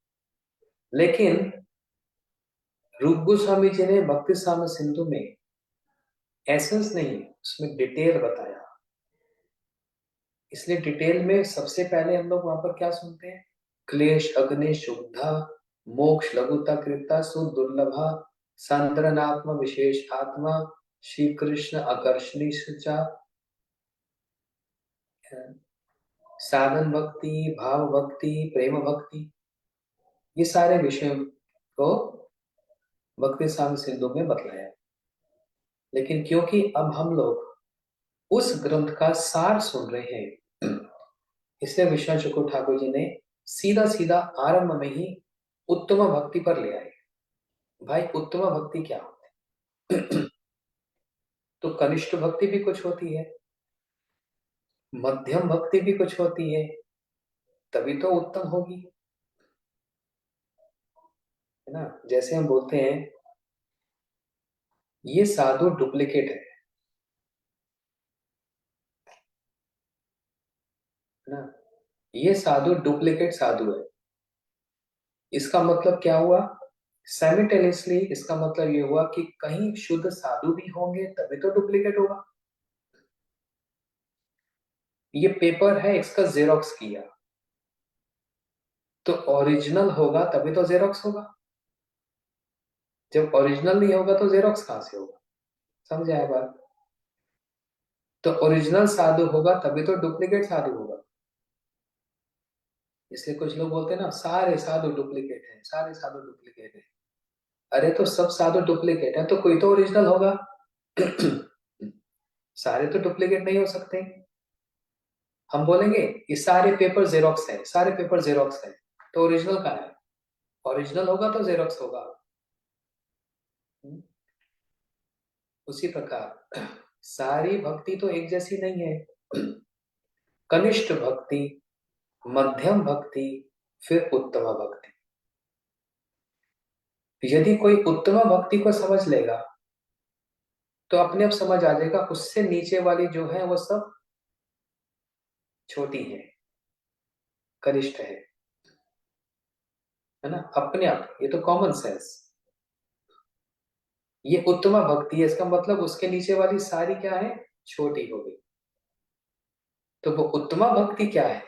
Speaker 1: लेकिन रूप गोस्वामी जी ने भक्ति साम सिंधु में एसेंस नहीं, उसमें डिटेल बताया। इसलिए डिटेल में सबसे पहले हम लोग वहां पर क्या सुनते हैं? क्लेश अग्नि शुद्धा मोक्ष लघुता कृता सुदुर्लभा सांद्रनात्म विशेष आत्मा श्री कृष्ण आकर्षणी सुचा साधन भक्ति भाव भक्ति प्रेम भक्ति। ये सारे विषयों को भक्ति साम सिंधु में बतलाया। लेकिन क्योंकि अब हम लोग उस ग्रंथ का सार सुन रहे हैं, इसलिए विश्वनाथ चक्रु ठाकुर जी ने सीधा सीधा आरंभ में ही उत्तम भक्ति पर ले आए। भाई उत्तम भक्ति क्या होती है? तो कनिष्ठ भक्ति भी कुछ होती है, मध्यम भक्ति भी कुछ होती है, तभी तो उत्तम होगी, है ना? जैसे हम बोलते हैं ये साधु डुप्लीकेट है ना? ये साधु डुप्लीकेट साधु है। इसका मतलब क्या हुआ? साइमल्टेनियसली इसका मतलब ये हुआ कि कहीं शुद्ध साधु भी होंगे तभी तो डुप्लीकेट होगा। ये पेपर है, इसका जेरोक्स किया तो ओरिजिनल होगा तभी तो जेरोक्स होगा। जब ओरिजिनल नहीं होगा तो जेरोक्स कहां से होगा? समझ आया बात? तो ओरिजिनल साधु होगा तभी तो डुप्लीकेट साधु होगा। इसलिए कुछ लोग बोलते हैं ना, सारे साधु डुप्लीकेट हैं, सारे साधु डुप्लीकेट हैं। अरे तो सब साधु डुप्लीकेट है तो कोई तो ओरिजिनल होगा। सारे तो डुप्लीकेट नहीं हो सकते। हम बोलेंगे ये सारे पेपर जेरोक्स है, सारे पेपर जेरोक्स है, तो ओरिजिनल कहाँ है? ओरिजिनल होगा तो जेरोक्स होगा। उसी प्रकार सारी भक्ति तो एक जैसी नहीं है। कनिष्ठ भक्ति, मध्यम भक्ति, फिर उत्तम भक्ति। यदि कोई उत्तम भक्ति को समझ लेगा तो अपने आप समझ आ जाएगा उससे नीचे वाली जो है वो सब छोटी है, कनिष्ठ है ना? अपने आप, ये तो कॉमन सेंस। ये उत्तम भक्ति है, इसका मतलब उसके नीचे वाली सारी क्या है? छोटी हो गई। तो वो उत्तम भक्ति क्या है?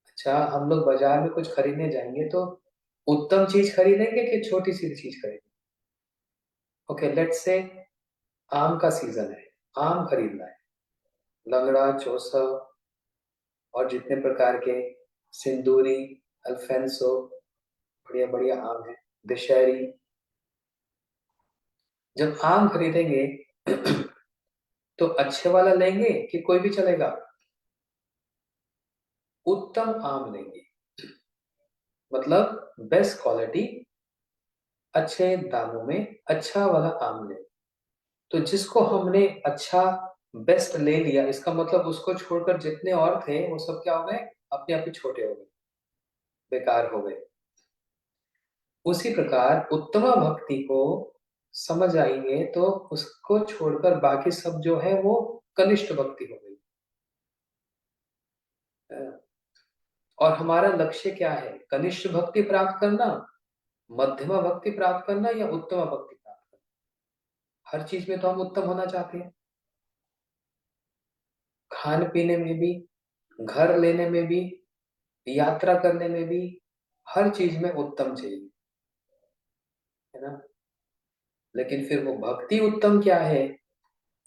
Speaker 1: अच्छा, हम लोग बाजार में कुछ खरीदने जाएंगे तो उत्तम चीज खरीदेंगे कि छोटी सी चीज खरीदेंगे? ओके, लेट्स से आम का सीजन है, आम खरीदना है। लंगड़ा, चौसा और जितने प्रकार के, सिंदूरी, अल्फेंसो, बढ़िया बढ़िया आम है, दशहरी। जब आम खरीदेंगे तो अच्छे वाला लेंगे कि कोई भी चलेगा? उत्तम आम लेंगे, मतलब बेस्ट क्वालिटी, अच्छे दामों में अच्छा वाला आम लेंगे। तो जिसको हमने अच्छा बेस्ट ले लिया, इसका मतलब उसको छोड़कर जितने और थे वो सब क्या हो गए? अपने आप ही छोटे हो गए, बेकार हो गए। उसी प्रकार उत्तम भक्ति को समझ आएंगे तो उसको छोड़कर बाकी सब जो है वो कनिष्ठ भक्ति हो गई। और हमारा लक्ष्य क्या है? कनिष्ठ भक्ति प्राप्त करना, मध्यमा भक्ति प्राप्त करना या उत्तम भक्ति प्राप्त करना? हर चीज में तो हम उत्तम होना चाहते हैं। खान पीने में भी, घर लेने में भी, यात्रा करने में भी, हर चीज में उत्तम चाहिए, है ना? लेकिन फिर वो भक्ति उत्तम क्या है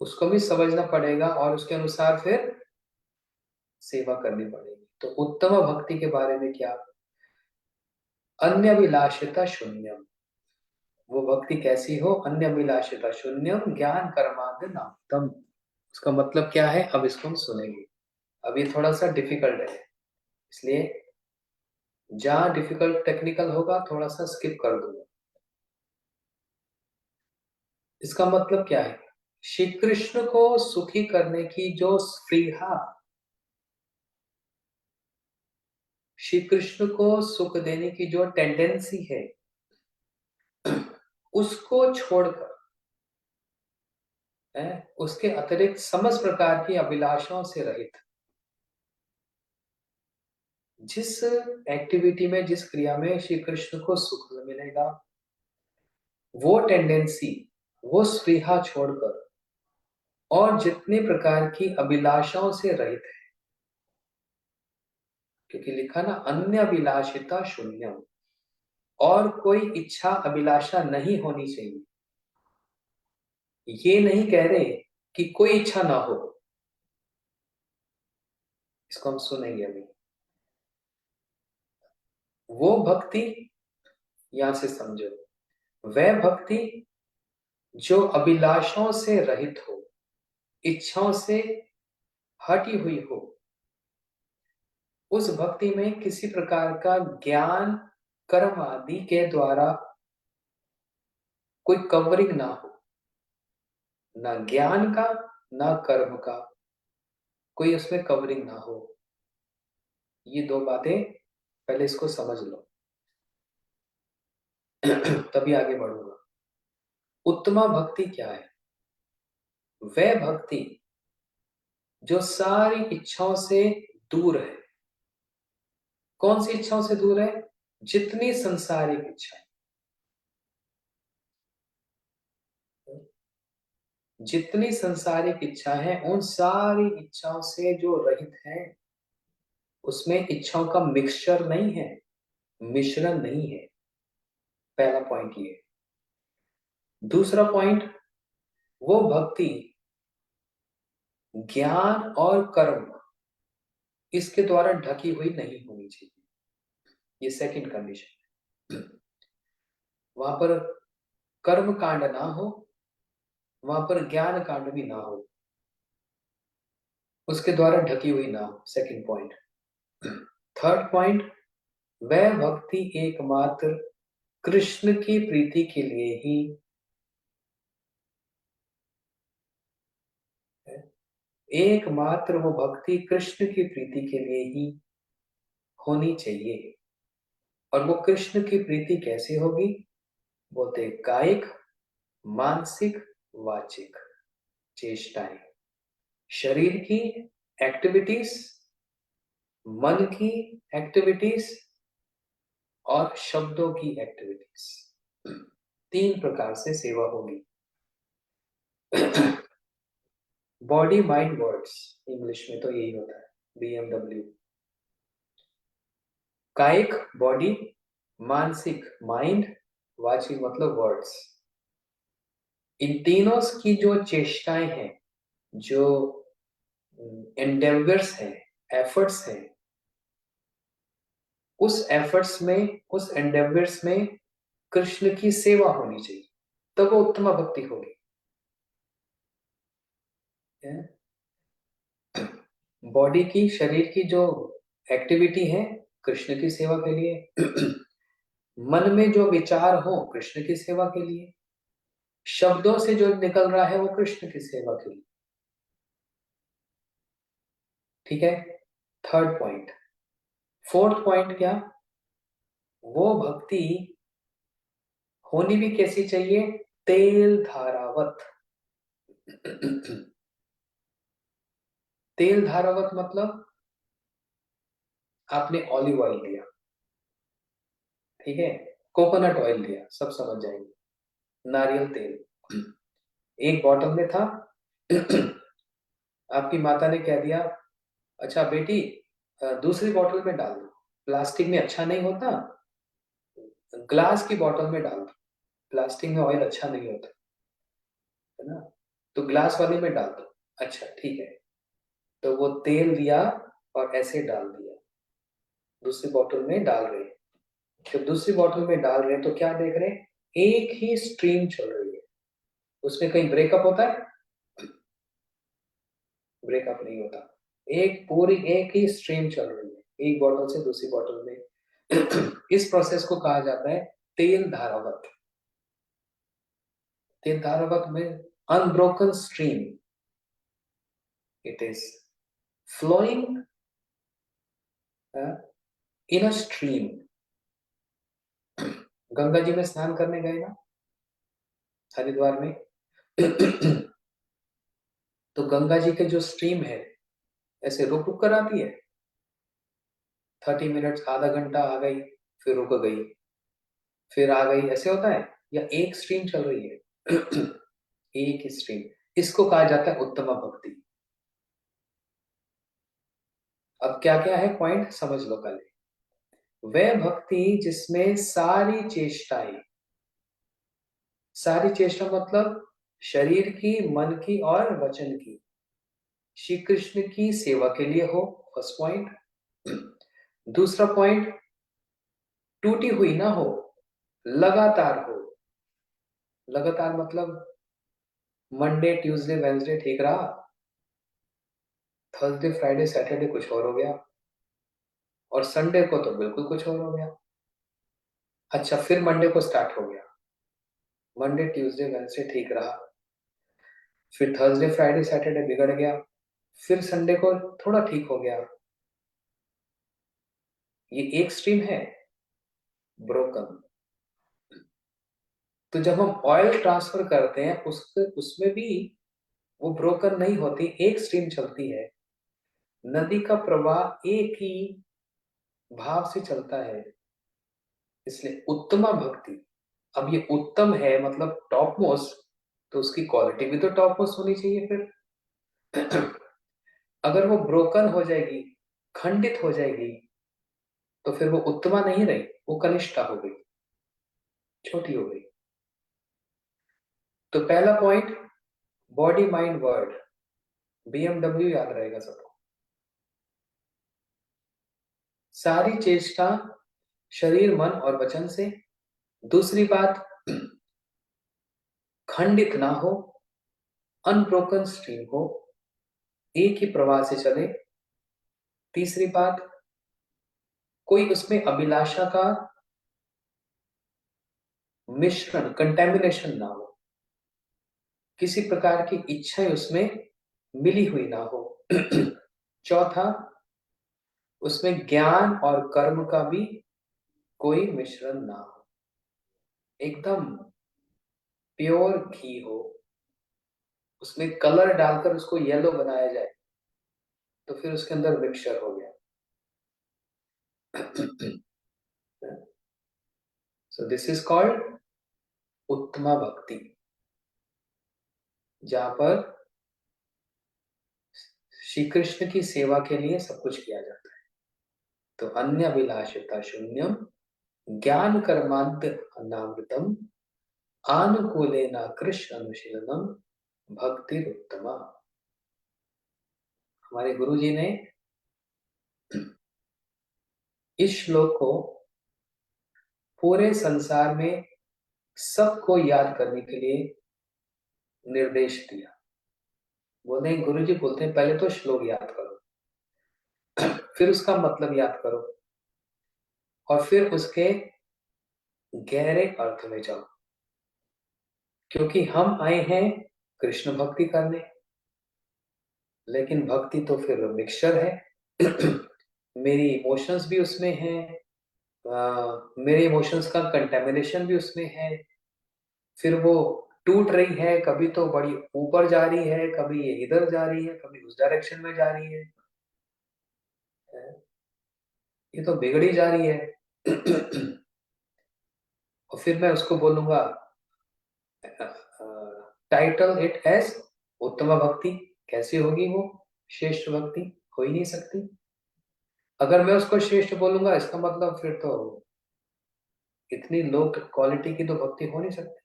Speaker 1: उसको भी समझना पड़ेगा और उसके अनुसार फिर सेवा करनी पड़ेगी। तो उत्तम भक्ति के बारे में क्या? अन्य अभिलाषिता शून्यम। वो भक्ति कैसी हो? अन्य अभिलाषिता शून्यम ज्ञान कर्माद्य नामतम। उसका मतलब क्या है अब इसको हम सुनेंगे। अब ये थोड़ा सा डिफिकल्ट है, इसलिए जहां डिफिकल्ट टेक्निकल होगा थोड़ा सा स्किप कर दूंगा। इसका मतलब क्या है? श्री कृष्ण को सुखी करने की जो स्पृहा, श्री कृष्ण को सुख देने की जो टेंडेंसी है, उसको छोड़कर है, उसके अतिरिक्त समस्त प्रकार की अभिलाषाओं से रहित जिस एक्टिविटी में, जिस क्रिया में श्री कृष्ण को सुख मिलेगा, वो टेंडेंसी, वो स्पृहा छोड़कर और जितने प्रकार की अभिलाषाओं से रहित है, क्योंकि लिखा ना अन्य अभिलाषिता शून्यम, और कोई इच्छा अभिलाषा नहीं होनी चाहिए। ये नहीं कह रहे कि कोई इच्छा ना हो, इसको हम सुनेंगे अभी। वो भक्ति, यहां से समझो, वह भक्ति जो अभिलाषाओं से रहित हो, इच्छाओं से हटी हुई हो, उस भक्ति में किसी प्रकार का ज्ञान कर्म आदि के द्वारा कोई कवरिंग ना हो, ना ज्ञान का ना कर्म का, कोई उसमें कवरिंग ना हो। ये दो बातें पहले इसको समझ लो तभी आगे बढ़ूंगा। उत्तमा भक्ति क्या है? वह भक्ति जो सारी इच्छाओं से दूर है। कौन सी इच्छाओं से दूर है? जितनी संसारिक इच्छा, जितनी संसारिक इच्छा है उन सारी इच्छाओं से जो रहित है, उसमें इच्छाओं का मिक्सचर नहीं है, मिश्रण नहीं है। पहला पॉइंट ये। दूसरा पॉइंट, वो भक्ति ज्ञान और कर्म इसके द्वारा ढकी हुई नहीं होनी चाहिए। ये सेकंड कंडीशन। वहां पर कर्म कांड ना हो, वहां पर ज्ञान कांड भी ना हो, उसके द्वारा ढकी हुई ना हो। Second point. थर्ड पॉइंट, वह भक्ति एकमात्र कृष्ण की प्रीति के लिए ही है। एकमात्र वो भक्ति कृष्ण की प्रीति के लिए ही होनी चाहिए। और वो कृष्ण की प्रीति कैसे होगी? बोलते कायिक, मानसिक, वाचिक चेष्टाएं, शरीर की एक्टिविटीज, मन की एक्टिविटीज और शब्दों की एक्टिविटीज, तीन प्रकार से सेवा होगी। बॉडी माइंड वर्ड्स, इंग्लिश में तो यही होता है, BMW। कायिक बॉडी, मानसिक माइंड, वाचिक मतलब वर्ड्स। इन तीनों की जो चेष्टाएं हैं, जो एंडेवर्स हैं, एफर्ट्स हैं, उस एफर्ट्स में, उस एंडेवर्स में कृष्ण की सेवा होनी चाहिए, तब वो उत्तम भक्ति होगी। बॉडी की, शरीर की जो एक्टिविटी है कृष्ण की सेवा के लिए, मन में जो विचार हो कृष्ण की सेवा के लिए, शब्दों से जो निकल रहा है वो कृष्ण की सेवा के लिए। ठीक है, थर्ड पॉइंट। फोर्थ पॉइंट क्या? वो भक्ति होनी भी कैसी चाहिए? तेल धारावत। तेल धारावत मतलब आपने ऑलिव ऑयल लिया, ठीक है, कोकोनट ऑयल लिया, सब समझ जाएंगे, नारियल तेल एक बॉटल में था। आपकी माता ने कह दिया, अच्छा बेटी दूसरी बॉटल में डाल दो, प्लास्टिक में अच्छा नहीं होता, ग्लास की बॉटल में डाल दो, प्लास्टिक में ऑयल अच्छा नहीं होता है ना, तो ग्लास वाले में डाल दो। अच्छा ठीक है, तो वो तेल लिया और ऐसे डाल दिया, दूसरी बॉटल में डाल रहे हैं। जब दूसरी बॉटल में डाल रहे हैं तो क्या देख रहे हैं, एक ही स्ट्रीम चल रही है, उसमें कहीं ब्रेकअप होता है? ब्रेकअप नहीं होता, एक पूरी एक ही स्ट्रीम चल रही है, एक बॉटल से दूसरी बॉटल में। इस प्रोसेस को कहा जाता है तेल धारावत। तेल धारावत में unbroken stream, it is flowing in a stream. Ganga ji में स्नान करने गए ना हरिद्वार में, तो गंगा जी के जो स्ट्रीम है ऐसे रुक रुक कर आती है, 30 मिनट्स, आधा घंटा आ गई, फिर रुक गई, फिर आ गई, ऐसे होता है, या एक स्ट्रीम चल रही है? एक ही स्ट्रीम, इसको कहा जाता है उत्तम भक्ति। अब क्या क्या है पॉइंट समझ लो पहले। वह भक्ति जिसमें सारी चेष्टाएं, सारी चेष्टा मतलब शरीर की, मन की और वचन की, श्री कृष्ण की सेवा के लिए हो, फर्स्ट पॉइंट। दूसरा पॉइंट, टूटी हुई ना हो, लगातार हो। लगातार मतलब मंडे ट्यूसडे वेंसडे ठीक रहा, थर्सडे फ्राइडे सैटरडे कुछ और हो गया, और संडे को तो बिल्कुल कुछ और हो गया। अच्छा फिर मंडे को स्टार्ट हो गया, मंडे ट्यूसडे वेंसडे ठीक रहा, फिर थर्सडे फ्राइडे सैटरडे बिगड़ गया, फिर संडे को थोड़ा ठीक हो गया। ये एक स्ट्रीम है, ब्रोकन। तो जब हम ऑयल ट्रांसफर करते हैं उसमें भी वो ब्रोकन नहीं होती, एक स्ट्रीम चलती है। नदी का प्रवाह एक ही भाव से चलता है, इसलिए उत्तमा भक्ति। अब ये उत्तम है मतलब टॉप मोस्ट, तो उसकी क्वालिटी भी तो टॉप मोस्ट होनी चाहिए फिर। अगर वो ब्रोकन हो जाएगी, खंडित हो जाएगी, तो फिर वो उत्तमा नहीं रही, वो कनिष्ठा हो गई, छोटी हो गई। तो पहला point, body mind word, BMW याद रहेगा सबको। सारी चेष्टा शरीर मन और वचन से। दूसरी बात, खंडित ना हो, अनब्रोकन स्ट्रीम हो, एक ही प्रवाह से चले। तीसरी बात, कोई उसमें अभिलाषा का मिश्रण, कंटेमिनेशन ना हो, किसी प्रकार की इच्छा उसमें मिली हुई ना हो। चौथा, उसमें ज्ञान और कर्म का भी कोई मिश्रण ना हो, एकदम प्योर घी हो, उसमें कलर डालकर उसको येलो बनाया जाए तो फिर उसके अंदर मिक्सचर हो गया। सो दिस इज कॉल्ड उत्तमा भक्ति, जहां पर श्री कृष्ण की सेवा के लिए सब कुछ किया जाता है। तो अन्य अभिलाषिता शून्यम, ज्ञान कर्मांत अनावृतम, आनुकूलेन कृष्ण अनुशीलनम, भक्ति उत्तमा। हमारे गुरु जी ने इस श्लोक को पूरे संसार में सबको याद करने के लिए निर्देश दिया। बोलते हैं, गुरु जी बोलते हैं पहले तो श्लोक याद करो, फिर उसका मतलब याद करो, और फिर उसके गहरे अर्थ में जाओ, क्योंकि हम आए हैं कृष्ण भक्ति करने, लेकिन भक्ति तो फिर मिक्सचर है। मेरी इमोशंस भी उसमें हैं, मेरे इमोशंस का कंटेमिनेशन भी उसमें है, फिर वो टूट रही है, कभी तो बड़ी ऊपर जा रही है, कभी ये इधर जा रही है, कभी उस डायरेक्शन में जा रही है। ये तो बिगड़ी जा रही है। और फिर मैं उसको बोलूंगा, टाइटल इट एज उत्तम भक्ति। कैसी होगी वो श्रेष्ठ भक्ति? हो ही नहीं सकती। अगर मैं उसको श्रेष्ठ बोलूंगा, इसका मतलब फिर तो इतनी लो क्वालिटी की तो भक्ति हो नहीं सकती।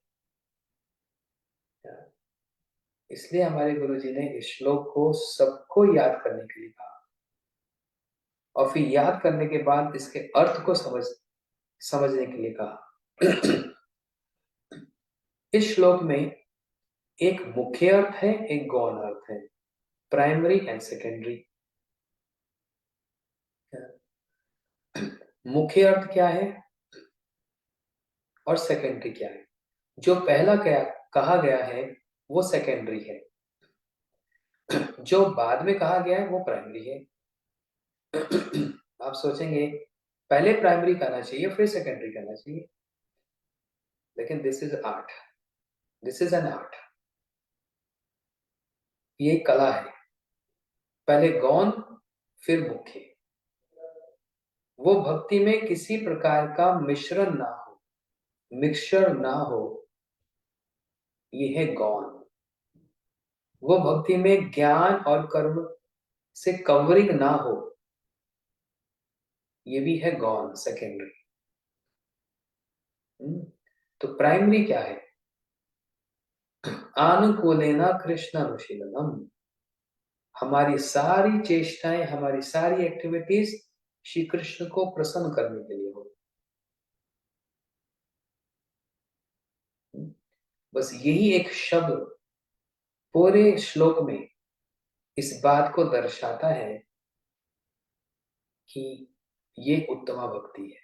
Speaker 1: इसलिए हमारे गुरु जी ने इस श्लोक को सबको याद करने के लिए कहा, और फिर याद करने के बाद इसके अर्थ को समझने के लिए कहा। इस श्लोक में एक मुख्य अर्थ है, एक गौण अर्थ है, प्राइमरी एंड सेकेंडरी। मुख्य अर्थ क्या है और सेकेंडरी क्या है? जो पहला क्या कहा गया है वो सेकेंडरी है, जो बाद में कहा गया है वो प्राइमरी है। आप सोचेंगे पहले प्राइमरी कहना चाहिए फिर सेकेंडरी कहना चाहिए, लेकिन this is art, this is an art. ये कला है। पहले गौण फिर मुख्य। वो भक्ति में किसी प्रकार का मिश्रण ना हो, मिक्सचर ना हो, ये है गौण। वो भक्ति में ज्ञान और कर्म से कवरिंग ना हो, ये भी है गौण, सेकेंडरी। तो प्राइमरी क्या है? आनुकूलेना कृष्ण अनुशीलनम। हमारी सारी चेष्टाएं, हमारी सारी एक्टिविटीज श्री कृष्ण को प्रसन्न करने के लिए हो। बस यही एक शब्द पूरे श्लोक में इस बात को दर्शाता है कि ये उत्तमा भक्ति है।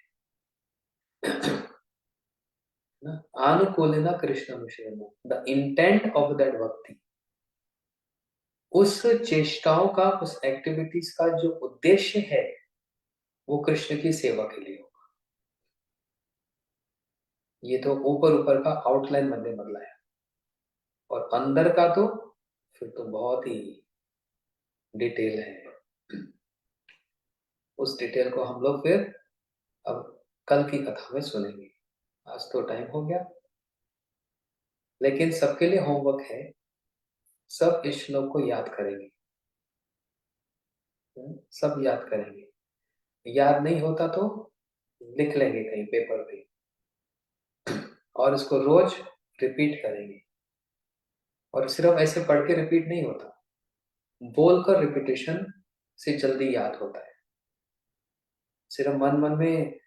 Speaker 1: आनुकूलना कृष्ण अनुशीलनम, the intent of that bhakti, उस चेष्टाओं का, उस एक्टिविटीज का जो उद्देश्य है वो कृष्ण की सेवा के लिए होगा। ये तो ऊपर ऊपर का आउटलाइन मैंने बदलाया, और अंदर का तो फिर तो बहुत ही डिटेल है। उस डिटेल को हम लोग फिर अब कल की कथा में सुनेंगे। आज तो टाइम हो गया, लेकिन सबके लिए होमवर्क है, सब इस श्लोक को याद करेंगे। सब याद करेंगे। याद नहीं होता तो लिख लेंगे कहीं पेपर पे, और इसको रोज रिपीट करेंगे। और सिर्फ ऐसे पढ़ के रिपीट नहीं होता, बोलकर रिपीटेशन से जल्दी याद होता है। सिर्फ मन मन में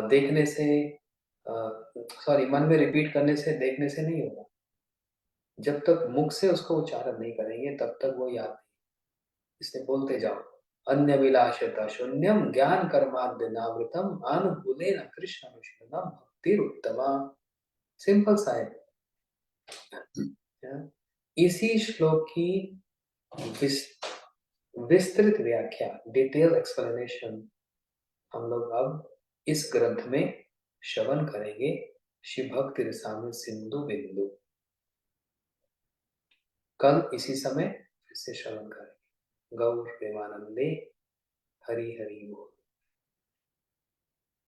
Speaker 1: देखने से, सॉरी, मन में रिपीट करने से, देखने से नहीं होगा। जब तक मुख से उसको उच्चारण नहीं करेंगे तब तक वो याद नहीं। इसलिए बोलते जाओ, अन्य विलासता शून्यम ज्ञान कर्माद्यनावृतम आनुकूलेन कृष्ण अनुशीलनम भक्तिरुत्तमा। सिंपल सा है। इसी श्लोक की विस्तृत व्याख्या, डिटेल एक्सप्लेनेशन हम लोग अब इस ग्रंथ में श्रवण करेंगे। शिव भक्ति रसामृत सिंधु बिंदु। कल इसी समय फिर से श्रवण करेंगे। गौर प्रेमानंदे। हरि हरि बोल।